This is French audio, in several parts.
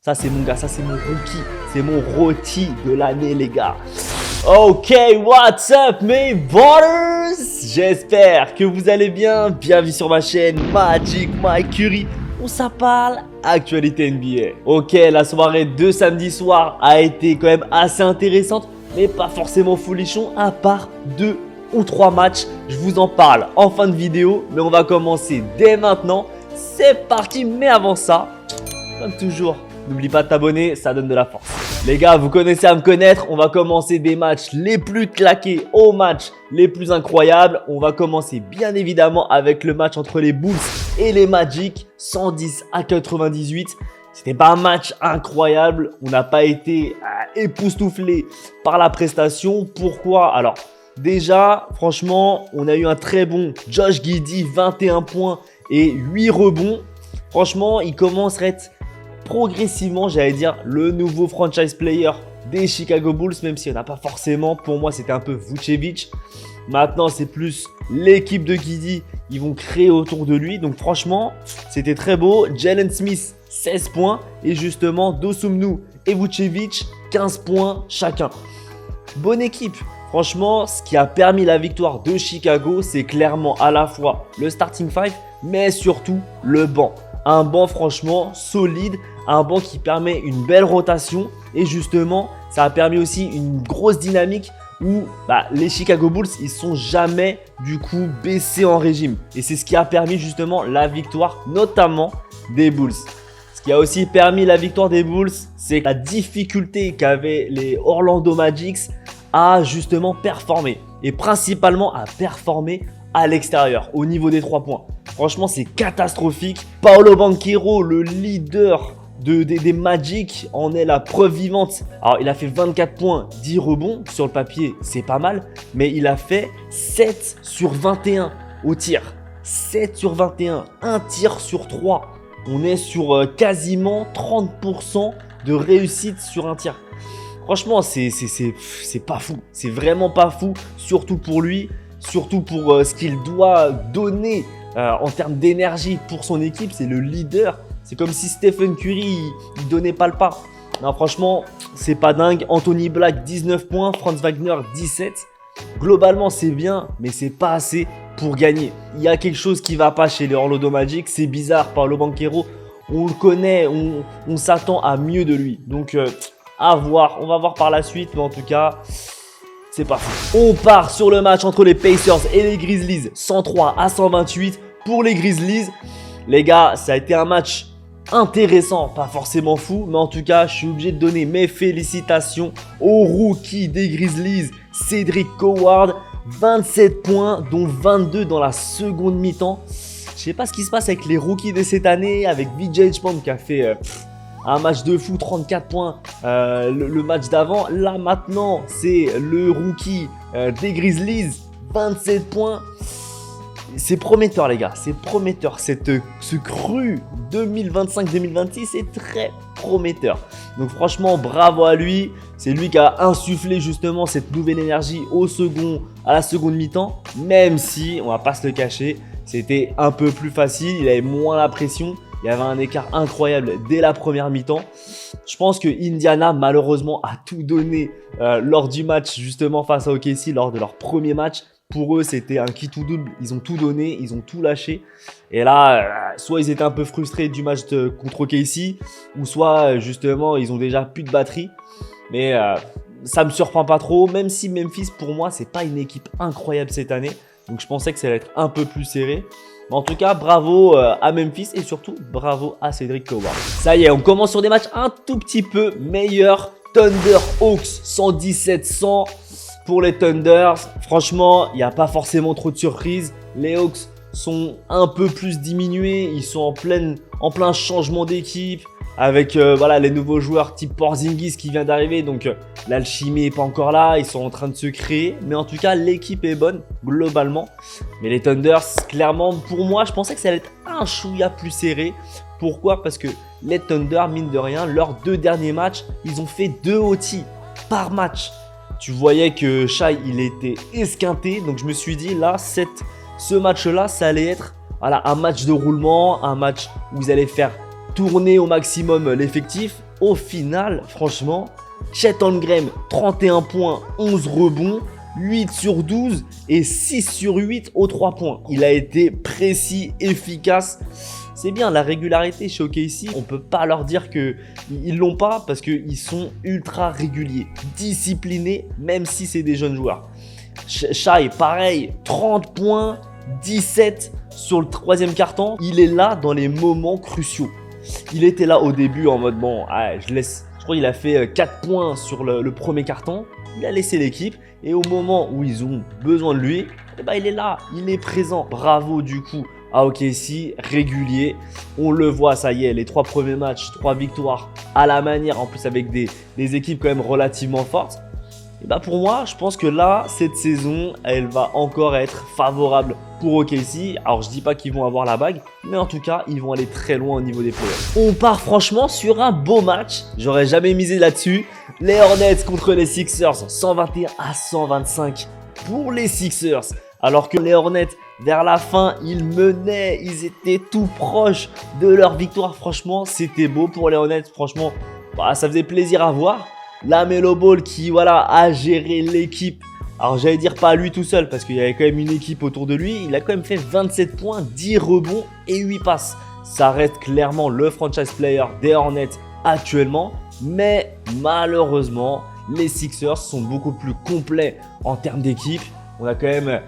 Ça, c'est mon gars, ça, c'est mon rookie. C'est mon rôti de l'année, les gars. Ok, what's up, mes brothers? J'espère que vous allez bien. Bienvenue sur ma chaîne Magic Mike Curry, où ça parle actualité NBA. Ok, la soirée de samedi soir a été quand même assez intéressante, mais pas forcément folichon, à part 2 ou 3 matchs. Je vous en parle en fin de vidéo, mais on va commencer dès maintenant. C'est parti, mais avant ça, comme toujours, n'oublie pas de t'abonner, ça donne de la force. Les gars, vous connaissez à me connaître, on va commencer des matchs les plus claqués aux matchs les plus incroyables. On va commencer bien évidemment avec le match entre les Bulls et les Magic, 110-98. C'était pas un match incroyable, on n'a pas été époustouflé par la prestation. Pourquoi? Alors, déjà, franchement, on a eu un très bon Josh Giddey, 21 points et 8 rebonds. Franchement, il commence à être progressivement, j'allais dire, le nouveau franchise player des Chicago Bulls, même si on n'a pas forcément. Pour moi, c'était un peu Vucevic. Maintenant, c'est plus l'équipe de Giddey. Ils vont créer autour de lui. Donc, franchement, c'était très beau. Jalen Smith, 16 points. Et justement, Dosunmu et Vucevic, 15 points chacun. Bonne équipe. Franchement, ce qui a permis la victoire de Chicago, c'est clairement à la fois le starting five, mais surtout le banc. Un banc franchement solide, un banc qui permet une belle rotation. Et justement, ça a permis aussi une grosse dynamique où les Chicago Bulls, ils sont jamais du coup baissés en régime. Et c'est ce qui a permis justement la victoire, notamment des Bulls. Ce qui a aussi permis la victoire des Bulls, c'est la difficulté qu'avaient les Orlando Magic à justement performer. Et principalement à performer à l'extérieur, au niveau des 3 points. Franchement, c'est catastrophique. Paolo Banchero, le leader des Magic, en est la preuve vivante. Alors, il a fait 24 points, 10 rebonds. Sur le papier, c'est pas mal. Mais il a fait 7 sur 21 au tir. 7 sur 21, un tir sur 3. On est sur quasiment 30% de réussite sur un tir. Franchement, c'est pas fou. C'est vraiment pas fou, surtout pour lui. Surtout pour ce qu'il doit donner en termes d'énergie pour son équipe. C'est le leader. C'est comme si Stephen Curry, il donnait pas le pas. Non, franchement, c'est pas dingue. Anthony Black, 19 points. Franz Wagner, 17. Globalement, c'est bien, mais c'est pas assez pour gagner. Il y a quelque chose qui va pas chez les Orlando Magic. C'est bizarre. Paolo Banchero, on le connaît. On s'attend à mieux de lui. Donc, à voir. On va voir par la suite. Mais en tout cas, c'est pas fou. On part sur le match entre les Pacers et les Grizzlies, 103-128 pour les Grizzlies. Les gars, ça a été un match intéressant, pas forcément fou, mais en tout cas, je suis obligé de donner mes félicitations au rookie des Grizzlies, Cedric Howard. 27 points, dont 22 dans la seconde mi-temps. Je sais pas ce qui se passe avec les rookies de cette année, avec VJ Edgepont qui a fait un match de fou, 34 points le match d'avant. Là maintenant, c'est le rookie des Grizzlies, 27 points. C'est prometteur les gars, c'est prometteur. Ce cru 2025-2026 est très prometteur. Donc franchement, bravo à lui. C'est lui qui a insufflé justement cette nouvelle énergie à la seconde mi-temps. Même si, on va pas se le cacher, c'était un peu plus facile, il avait moins la pression. Il y avait un écart incroyable dès la première mi-temps. Je pense que Indiana, malheureusement, a tout donné lors du match, justement, face à OKC, lors de leur premier match. Pour eux, c'était un qui tout double. Ils ont tout donné, ils ont tout lâché. Et là, soit ils étaient un peu frustrés du match contre OKC, ou soit, justement, ils ont déjà plus de batterie. Mais ça me surprend pas trop, même si Memphis, pour moi, c'est pas une équipe incroyable cette année. Donc, je pensais que ça allait être un peu plus serré. Mais en tout cas, bravo à Memphis et surtout bravo à Cedric Howard. Ça y est, on commence sur des matchs un tout petit peu meilleurs. Thunder Hawks, 117-100 pour les Thunders. Franchement, il n'y a pas forcément trop de surprises. Les Hawks sont un peu plus diminués. Ils sont en plein changement d'équipe. Avec les nouveaux joueurs type Porzingis qui vient d'arriver. Donc l'alchimie n'est pas encore là. Ils sont en train de se créer. Mais en tout cas, l'équipe est bonne globalement. Mais les Thunders, clairement, pour moi, je pensais que ça allait être un chouïa plus serré. Pourquoi? Parce que les Thunder, mine de rien, leurs 2 derniers matchs, ils ont fait 2 OT par match. Tu voyais que Shai, il était esquinté. Donc je me suis dit, là, ce match-là, ça allait être un match de roulement. Un match où ils allaient faire tourner au maximum l'effectif. au final, franchement, Chet Holmgren, 31 points, 11 rebonds, 8 sur 12 et 6 sur 8 aux 3 points. Il a été précis, efficace. C'est bien, la régularité chez OKC, on peut pas leur dire qu'ils l'ont pas parce qu'ils sont ultra réguliers, disciplinés, même si c'est des jeunes joueurs. Shai, pareil, 30 points, 17 sur le troisième quart-temps. Il est là dans les moments cruciaux. Il était là au début en mode bon, je laisse. Je crois qu'il a fait 4 points sur le premier quart-temps. Il a laissé l'équipe et au moment où ils ont besoin de lui, eh ben, il est là, il est présent. Bravo du coup à OKC, régulier. On le voit, ça y est, les 3 premiers matchs, 3 victoires à la manière, en plus avec des équipes quand même relativement fortes. Et bah pour moi, je pense que là, cette saison, elle va encore être favorable pour OKC. Alors je dis pas qu'ils vont avoir la bague, mais en tout cas, ils vont aller très loin au niveau des playoffs. On part franchement sur un beau match. J'aurais jamais misé là-dessus. Les Hornets contre les Sixers, 121 à 125 pour les Sixers. Alors que les Hornets, vers la fin, ils menaient, ils étaient tout proches de leur victoire. Franchement, c'était beau pour les Hornets. Franchement, bah, ça faisait plaisir à voir. LaMelo Ball qui a géré l'équipe. Alors j'allais dire pas lui tout seul parce qu'il y avait quand même une équipe autour de lui. Il a quand même fait 27 points, 10 rebonds et 8 passes. Ça reste clairement le franchise player des Hornets actuellement. Mais malheureusement, les Sixers sont beaucoup plus complets en termes d'équipe. On a quand même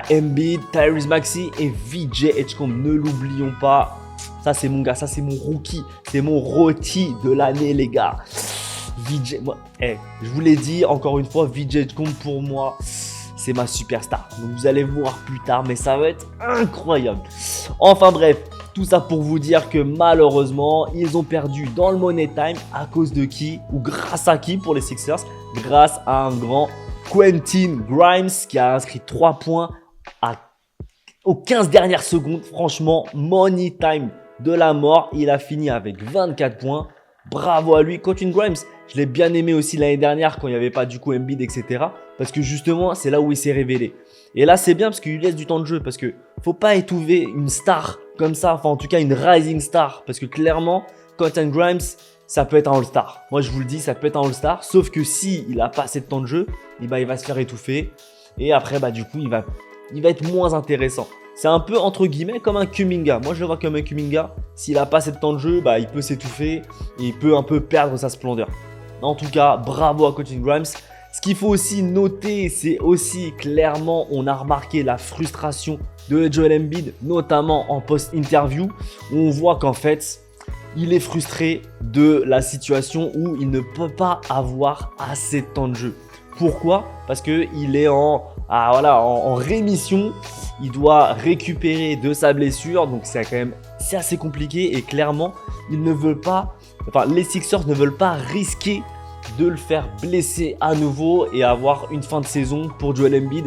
Embiid, Tyrese Maxey et VJ Edgecombe. Ne l'oublions pas. Ça c'est mon gars, ça c'est mon rookie. C'est mon rookie de l'année les gars. VJ, moi, je vous l'ai dit encore une fois, VJ Edgecombe pour moi, c'est ma superstar. Donc vous allez voir plus tard, mais ça va être incroyable. Enfin bref, tout ça pour vous dire que malheureusement, ils ont perdu dans le Money Time à cause de qui ou grâce à qui pour les Sixers? Grâce à un grand Quentin Grimes qui a inscrit 3 points aux 15 dernières secondes. Franchement, Money Time de la mort. Il a fini avec 24 points. Bravo à lui, Quentin Grimes. Je l'ai bien aimé aussi l'année dernière quand il n'y avait pas du coup Embiid, etc. Parce que justement, c'est là où il s'est révélé. Et là, c'est bien parce qu'il lui laisse du temps de jeu. Parce que faut pas étouffer une star comme ça. Enfin, en tout cas, une rising star. Parce que clairement, Quentin Grimes, ça peut être un All-Star. Moi, je vous le dis, ça peut être un All-Star. Sauf que si il n'a pas assez de temps de jeu, il va se faire étouffer. Et après, du coup, il va être moins intéressant. C'est un peu entre guillemets comme un Kuminga. Moi je le vois comme un Kuminga. S'il n'a pas assez de temps de jeu, il peut s'étouffer et il peut un peu perdre sa splendeur. En tout cas, bravo à Quentin Grimes. Ce qu'il faut aussi noter, c'est aussi clairement, on a remarqué la frustration de Joel Embiid, notamment en post-interview, où on voit qu'en fait, il est frustré de la situation où il ne peut pas avoir assez de temps de jeu. Pourquoi? Parce qu'il est en rémission. Il doit récupérer de sa blessure, donc c'est assez compliqué et clairement, les Sixers ne veulent pas risquer de le faire blesser à nouveau et avoir une fin de saison pour Joel Embiid.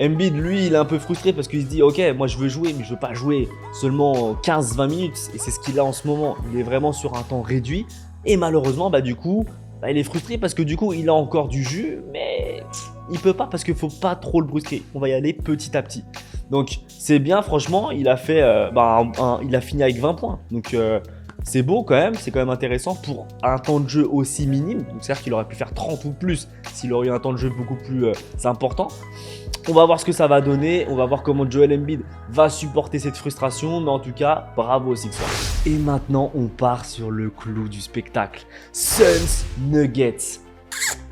Embiid, lui, il est un peu frustré parce qu'il se dit « Ok, moi je veux jouer, mais je veux pas jouer seulement 15-20 minutes. » Et c'est ce qu'il a en ce moment. Il est vraiment sur un temps réduit. Et malheureusement, il est frustré parce que du coup, il a encore du jus, mais il peut pas parce qu'il faut pas trop le brusquer. On va y aller petit à petit. Donc, c'est bien, franchement, il a fait, il a fini avec 20 points. Donc, c'est beau quand même, c'est quand même intéressant pour un temps de jeu aussi minime. Donc, c'est-à-dire qu'il aurait pu faire 30 ou plus s'il aurait eu un temps de jeu beaucoup plus important. On va voir ce que ça va donner. On va voir comment Joel Embiid va supporter cette frustration. Mais en tout cas, bravo aux Sixers. Et maintenant, on part sur le clou du spectacle. Suns Nuggets.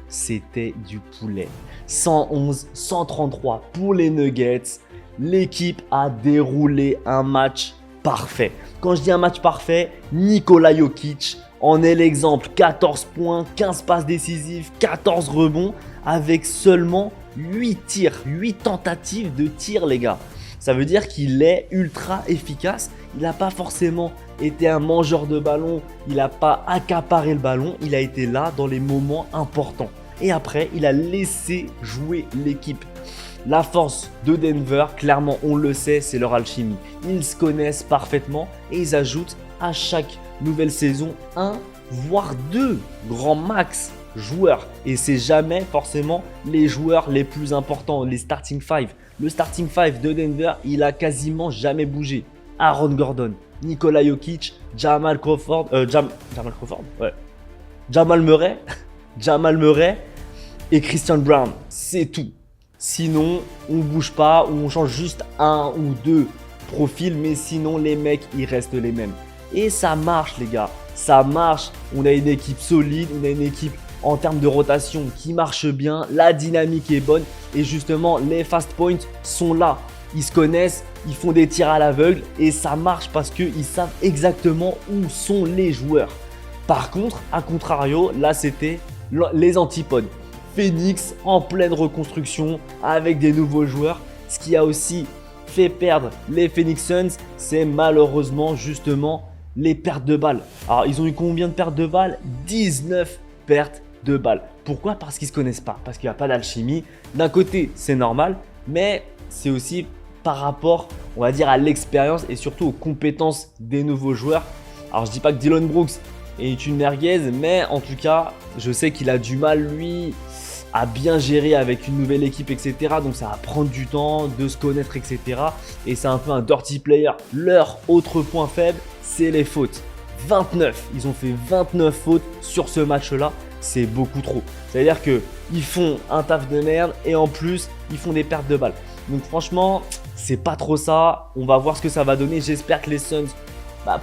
C'était du poulet. 111-133 pour les Nuggets. L'équipe a déroulé un match parfait. Quand je dis un match parfait, Nikola Jokic en est l'exemple. 14 points, 15 passes décisives, 14 rebonds avec seulement 8 tirs, 8 tentatives de tir les gars. Ça veut dire qu'il est ultra efficace. Il n'a pas forcément été un mangeur de ballon, il n'a pas accaparé le ballon, il a été là dans les moments importants. Et après, il a laissé jouer l'équipe. La force de Denver, clairement on le sait, c'est leur alchimie. Ils se connaissent parfaitement et ils ajoutent à chaque nouvelle saison un voire deux grands max joueurs. Et c'est jamais forcément les joueurs les plus importants, les starting five. Le starting five de Denver, il a quasiment jamais bougé. Aaron Gordon, Nikola Jokic, Jamal Crawford, ouais. Jamal Murray, Jamal Murray et Christian Brown. C'est tout. Sinon, on bouge pas ou on change juste un ou deux profils, mais sinon les mecs, ils restent les mêmes. Et ça marche les gars, ça marche. On a une équipe solide, on a une équipe en termes de rotation qui marche bien, la dynamique est bonne et justement les fast points sont là. Ils se connaissent, ils font des tirs à l'aveugle et ça marche parce qu'ils savent exactement où sont les joueurs. Par contre, à contrario, là c'était les antipodes. Phoenix en pleine reconstruction avec des nouveaux joueurs. Ce qui a aussi fait perdre les Phoenix Suns, c'est malheureusement justement les pertes de balles. Alors ils ont eu combien de pertes de balles? 19 pertes de balles. Pourquoi? Parce qu'ils ne se connaissent pas, parce qu'il n'y a pas d'alchimie. D'un côté, c'est normal, mais c'est aussi par rapport, on va dire, à l'expérience et surtout aux compétences des nouveaux joueurs. Alors je dis pas que Dillon Brooks est une merguez, mais en tout cas, je sais qu'il a du mal, lui, à bien gérer avec une nouvelle équipe, etc. Donc ça va prendre du temps de se connaître, etc. Et c'est un peu un dirty player. Leur autre point faible, c'est les fautes. 29, ils ont fait 29 fautes sur ce match-là. C'est beaucoup trop. C'est-à-dire qu'ils font un taf de merde et en plus, ils font des pertes de balles. Donc franchement, c'est pas trop ça. On va voir ce que ça va donner. J'espère que les Suns,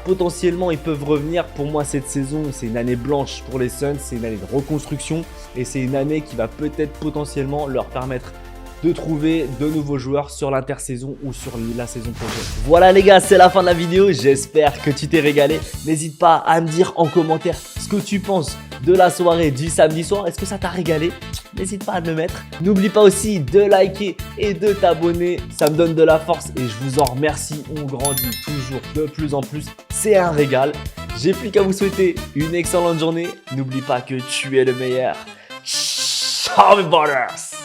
potentiellement, ils peuvent revenir. Pour moi, cette saison, c'est une année blanche pour les Suns. C'est une année de reconstruction. Et c'est une année qui va peut-être potentiellement leur permettre de trouver de nouveaux joueurs sur l'intersaison ou sur la saison prochaine. Voilà les gars, c'est la fin de la vidéo. J'espère que tu t'es régalé. N'hésite pas à me dire en commentaire ce que tu penses de la soirée du samedi soir. Est-ce que ça t'a régalé? N'hésite pas à le mettre. N'oublie pas aussi de liker et de t'abonner. Ça me donne de la force et je vous en remercie. On grandit toujours de plus en plus. C'est un régal. J'ai plus qu'à vous souhaiter une excellente journée. N'oublie pas que tu es le meilleur. Ciao mes brothers!